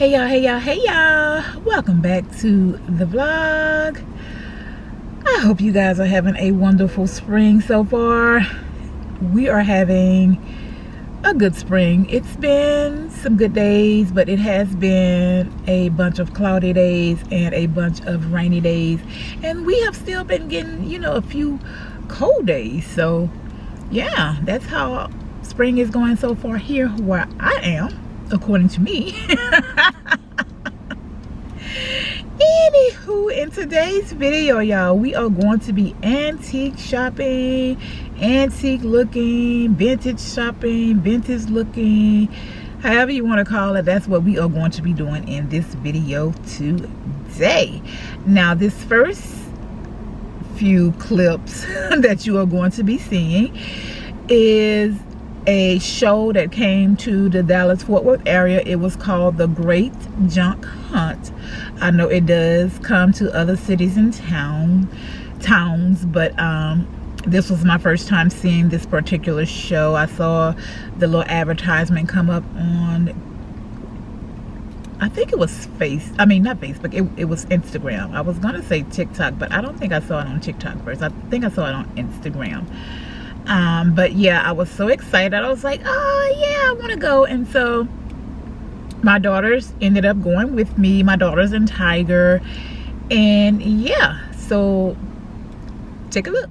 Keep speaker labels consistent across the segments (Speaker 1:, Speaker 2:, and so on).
Speaker 1: Hey y'all, welcome back to the vlog. I hope you guys are having a wonderful spring so far. We are having a good spring. It's been some good days, but it has been a bunch of cloudy days and a bunch of rainy days, and we have still been getting a few cold days. So yeah, that's how spring is going so far here where I am, according to me. Anywho, in today's video, y'all, we are going to be antique shopping, antique looking, vintage shopping, vintage looking, however you want to call it. That's what we are going to be doing in this video today. Now, this first few clips that you are going to be seeing is a show that came to the Dallas-Fort Worth area. It was called The Great Junk Hunt. I know it does come to other cities and towns, but this was my first time seeing this particular show. I saw the little advertisement come up on, I think it was not Facebook, it was Instagram. I was gonna say TikTok, but I don't think I saw it on TikTok first. I think I saw it on Instagram. But yeah, I was so excited. I was like, oh yeah, I want to go. And so my daughters ended up going with me, my daughters and Tiger. And yeah, so take a look.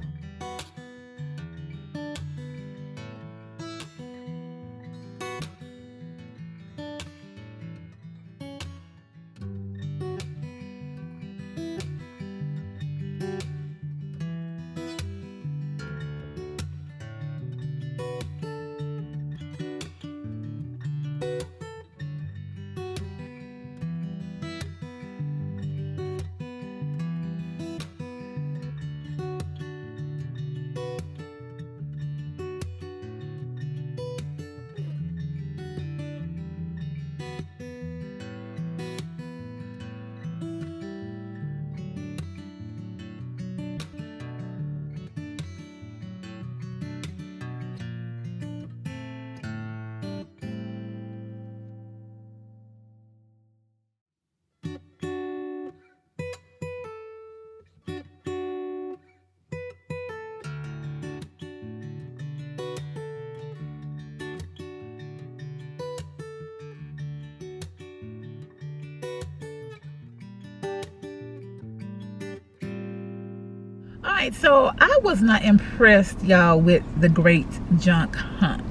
Speaker 1: Alright, so I was not impressed, y'all, with The Great Junk Hunt.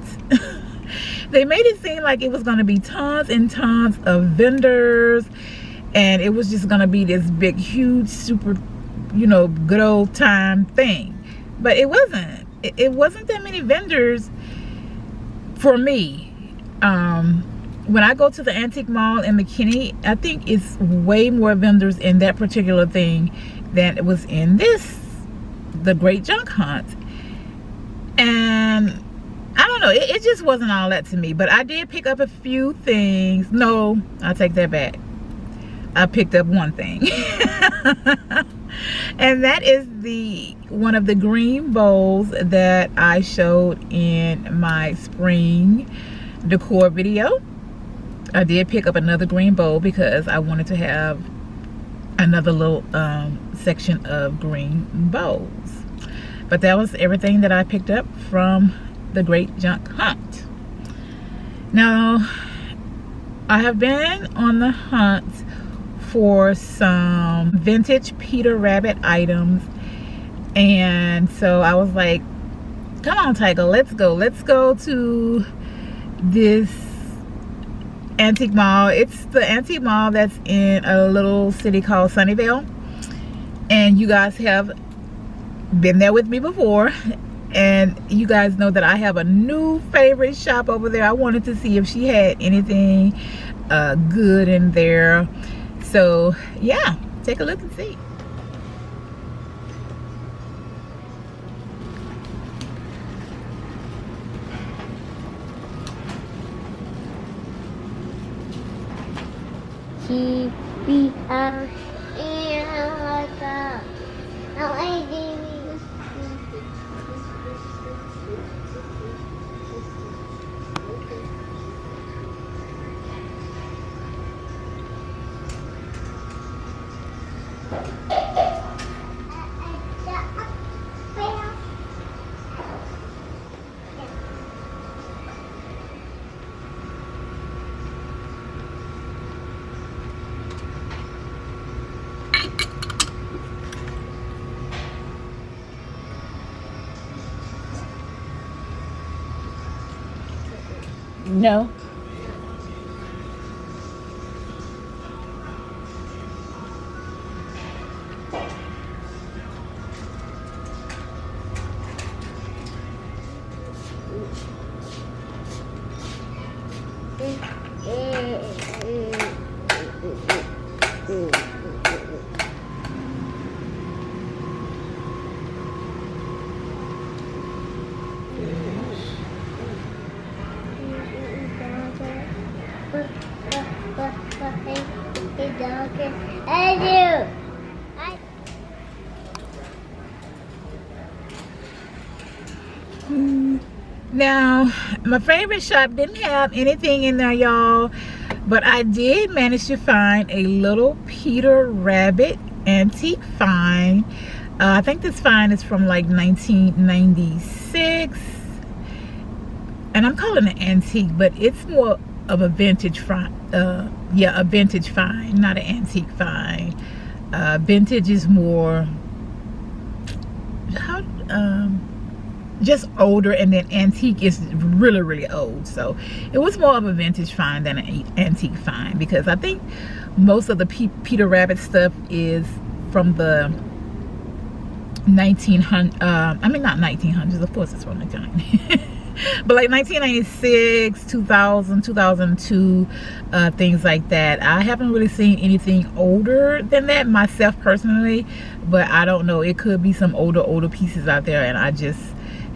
Speaker 1: They made it seem like it was going to be tons and tons of vendors, and it was just going to be this big, huge, super, good old time thing. But it wasn't. It wasn't that many vendors for me. When I go to the antique mall in McKinney, I think it's way more vendors in that particular thing than it was in The Great Junk Hunt. And I don't know, it just wasn't all that to me. But I did pick up a few things. No, I take that back. I picked up one thing. And that is one of the green bowls that I showed in my spring decor video. I did pick up another green bowl because I wanted to have another little section of green bowls. But that was everything that I picked up from The Great Junk Hunt. Now, I have been on the hunt for some vintage Peter Rabbit items, and so I was like, come on, Tiger, let's go to this antique mall. It's the antique mall that's in a little city called Sunnyvale, and you guys have been there with me before, and you guys know that I have a new favorite shop over there. I wanted to see if she had anything good in there. So yeah, take a look and see. No. Now, my favorite shop didn't have anything in there, y'all, but I did manage to find a little Peter Rabbit antique find. I think this find is from like 1996, and I'm calling it antique, but it's more of a vintage find. Yeah, a vintage find, not an antique find. Vintage is more just older, and then antique is really, really old. So it was more of a vintage find than an antique find, because I think most of the Peter Rabbit stuff is from the 1900. I mean, not 1900s, of course it's from the time. But like 1996, 2000, 2002, things like that. I haven't really seen anything older than that myself personally, but I don't know, it could be some older pieces out there, and I just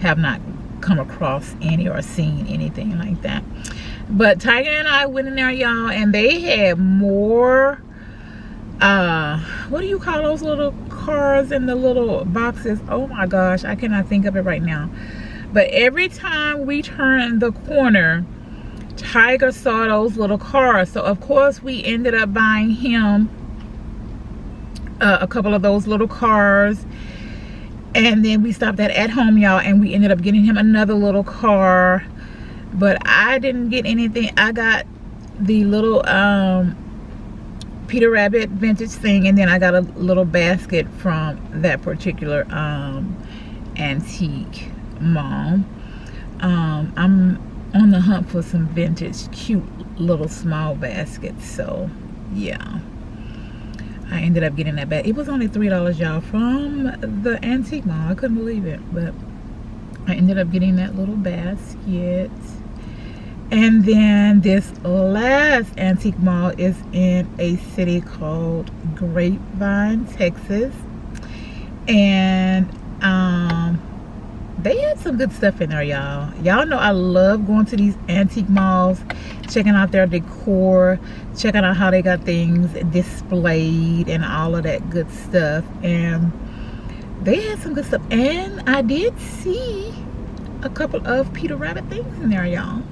Speaker 1: have not come across any or seen anything like that. But Tiger and I went in there, y'all, and they had more what do you call those little cars in the little boxes? Oh my gosh, I cannot think of it right now. But every time we turned the corner, Tiger saw those little cars. So of course we ended up buying him a couple of those little cars. And then we stopped at home, y'all, and we ended up getting him another little car. But I didn't get anything. I got the little Peter Rabbit vintage thing, and then I got a little basket from that particular antique mall. I'm on the hunt for some vintage cute little small baskets, so yeah, I ended up getting that bag. It was only $3, y'all, from the antique mall. I couldn't believe it, but I ended up getting that little basket. And then this last antique mall is in a city called Grapevine, Texas, and they had some good stuff in there, y'all. Y'all know I love going to these antique malls, checking out their decor, checking out how they got things displayed and all of that good stuff. And they had some good stuff, and I did see a couple of Peter Rabbit things in there, y'all.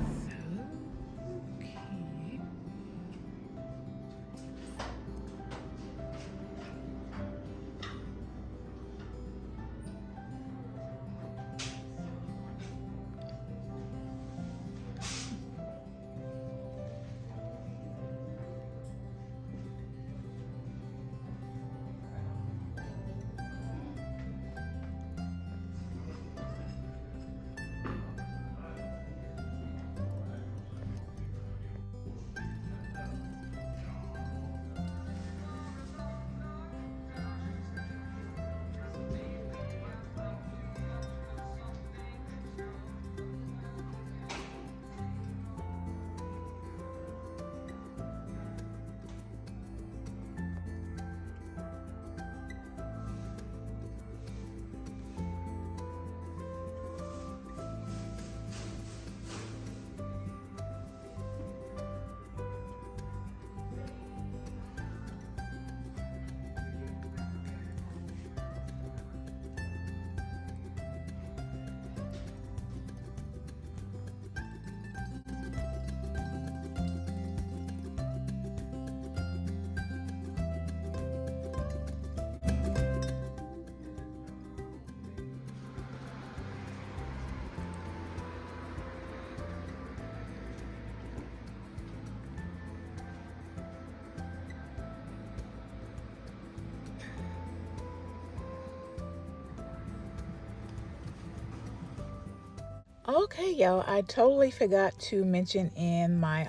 Speaker 1: Okay, y'all, I totally forgot to mention in my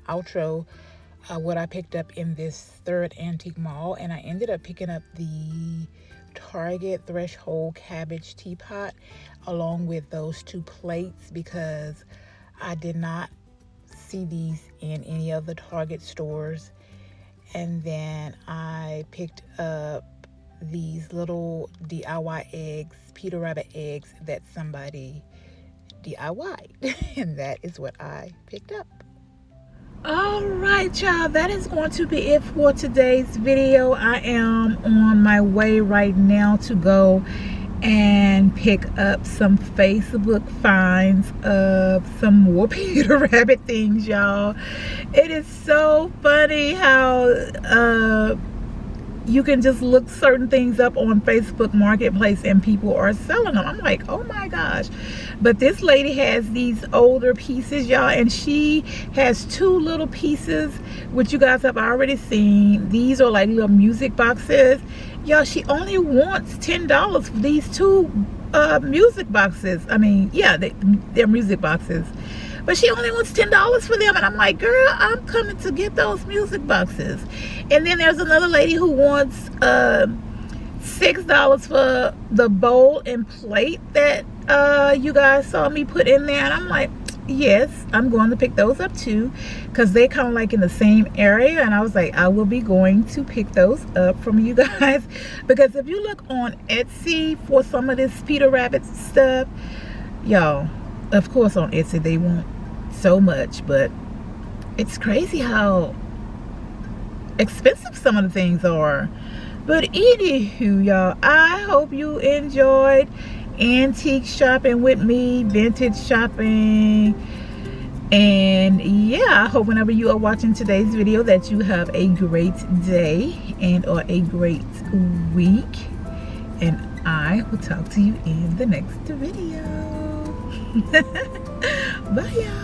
Speaker 1: outro what I picked up in this third antique mall, and I ended up picking up the Target Threshold cabbage teapot along with those 2 plates because I did not see these in any of the Target stores. And then I picked up these little DIY eggs, Peter Rabbit eggs that somebody DIY'd, and that is what I picked up. All right, y'all, that is going to be it for today's video. I am on my way right now to go and pick up some Facebook finds of some more Peter Rabbit things, y'all. It is so funny how you can just look certain things up on Facebook Marketplace and people are selling them. I'm like, oh my gosh. But this lady has these older pieces, y'all, and she has 2 little pieces, which you guys have already seen. These are like little music boxes. Y'all, she only wants $10 for these 2 music boxes. I mean, yeah, they're music boxes. But she only wants $10 for them. And I'm like, girl, I'm coming to get those music boxes. And then there's another lady who wants $6 for the bowl and plate that you guys saw me put in there. And I'm like, yes, I'm going to pick those up too, because they kind of like in the same area. And I was like, I will be going to pick those up from you guys, because if you look on Etsy for some of this Peter Rabbit stuff, y'all, of course on Etsy they want so much, but it's crazy how expensive some of the things are. But anywho, y'all, I hope you enjoyed antique shopping with me, vintage shopping, and yeah, I hope whenever you are watching today's video that you have a great day and or a great week, and I will talk to you in the next video. Bye, y'all.